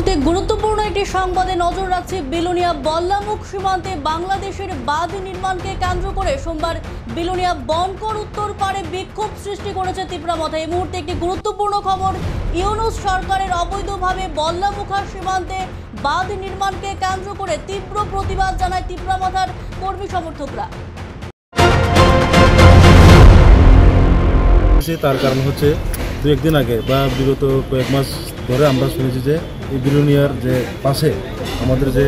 মুহূর্তে গুরুত্বপূর্ণ একটি সংবাদে নজর রাখছে বিলোনিয়া বল্লামুখ সীমান্তে বাংলাদেশের বাঁধ নির্মাণকে কেন্দ্র করে সোমবার বিলোনিয়া বনকর উত্তর পাড়ে বিক্ষোভ সৃষ্টি করেছে তীব্রামথা। এই মুহূর্তে একটি গুরুত্বপূর্ণ খবর, ইউনূস সরকারের অবৈধভাবে বল্লামুখা সীমান্তে বাঁধ নির্মাণকে কেন্দ্র করে তীব্র প্রতিবাদ জানায় তীব্রামথার কর্মী সমর্থকরা। তার কারণ হচ্ছে দু একদিন আগে বা বিগত কয়েক মাস ধরে আমরা শুনেছি যে এই বিলোনিয়ার যে পাশে আমাদের যে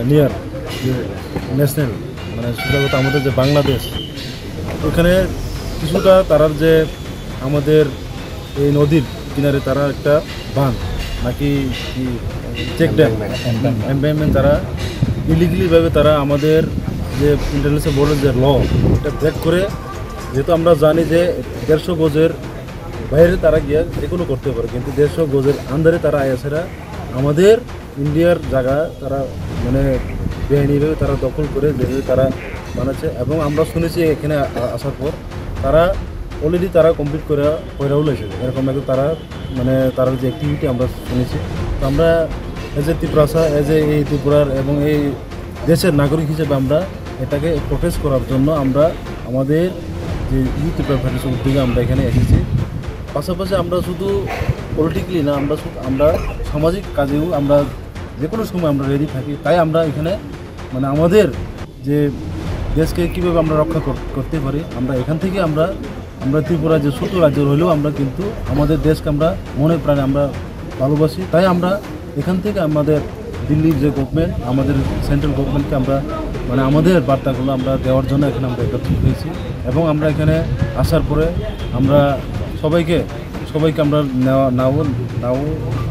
নিয়ার যে ন্যাশনাল মানে সুরাগত আমাদের যে বাংলাদেশ, ওখানে কিছুটা তারার যে আমাদের এই নদীর কিনারে তারা একটা বাঁধ নাকি কি চেক ড্যাম এমপ্যামেন্ট তারা ইলিগালিভাবে তারা আমাদের যে ইন্টারন্যাশনাল বোর্ডের যে ল এটা ব্রেক করে, যেহেতু আমরা জানি যে 150 গজের বাইরে তারা গিয়ে যে কোনো করতে পারে, কিন্তু 150 গজের আন্দারে তারা আয়াসেরা আমাদের ইন্ডিয়ার জায়গা তারা মানে বেআইনিভাবে তারা দখল করে যেভাবে তারা বানাচ্ছে। এবং আমরা শুনেছি এখানে আসার পর তারা অলরেডি তারা কমপ্লিট করেও লেগেছে, এরকম একটা তারা মানে তার যে অ্যাক্টিভিটি আমরা শুনেছি। তো আমরা as a Tripura as a এই ত্রিপুরার এবং এই দেশের নাগরিক হিসেবে আমরা এটাকে প্রোটেস্ট করার জন্য আমরা আমাদের যে ত্রিপুরা ফেডারেশন উদ্যোগে আমরা এখানে এসেছি। পাশাপাশি আমরা শুধু পলিটিক্যালি না, আমরা সামাজিক কাজেও আমরা যে কোনো সময় আমরা রেডি থাকি। তাই আমরা এখানে মানে আমাদের যে দেশকে কীভাবে আমরা রক্ষা করতে পারি, আমরা এখান থেকে আমরা ত্রিপুরা যে ছোটো রাজ্য হলেও আমরা কিন্তু আমাদের দেশকে আমরা মনে প্রাণে আমরা ভালোবাসি। তাই আমরা এখান থেকে আমাদের দিল্লির যে গভর্নমেন্ট, আমাদের সেন্ট্রাল গভর্নমেন্টকে আমরা মানে আমাদের বার্তাগুলো আমরা দেওয়ার জন্য এখানে আমরা একত্রিত হয়েছি। এবং আমরা এখানে আসার পরে আমরা সবাইকে আমরা নাও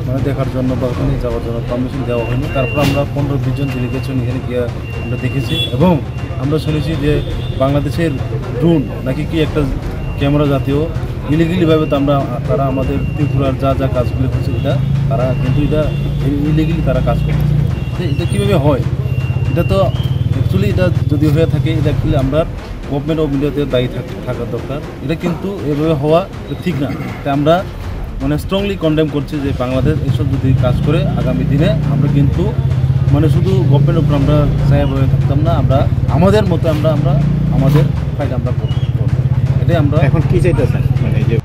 মানে দেখার জন্য বা ওখানে যাওয়ার জন্য পারমিশন দেওয়া হয়নি। তারপর আমরা 15-20 জন ডেলিগেশন এখানে গিয়ে আমরা দেখেছি এবং আমরা শুনেছি যে বাংলাদেশের ড্রোন নাকি কি একটা ক্যামেরা জাতীয় ইলিগালিভাবে তারা আমাদের ত্রিপুরার যা কাজগুলি হচ্ছে তারা কিন্তু এটা ইলিগালি তারা কাজ করতেছে। এটা কীভাবে হয়, এটা তো অ্যাকচুয়ালি এটা যদি হয়ে থাকে এটা অ্যাকচুয়ালি আমরা গভর্নমেন্ট অফ ইন্ডিয়াতে দায়ী থাকার দরকার। এটা কিন্তু এভাবে হওয়া ঠিক না। তাই আমরা মানে স্ট্রংলি কন্ডেম করছি যে বাংলাদেশ এসব যদি কাজ করে আগামী দিনে আমরা কিন্তু মানে শুধু গভর্নমেন্টের উপর আমরা ছায়া হয়ে থাকতাম না, আমরা আমাদের মতো আমরা আমাদের ফাইট আমরা করবো। এটাই আমরা এখন কী চাইতেছেন মানে যে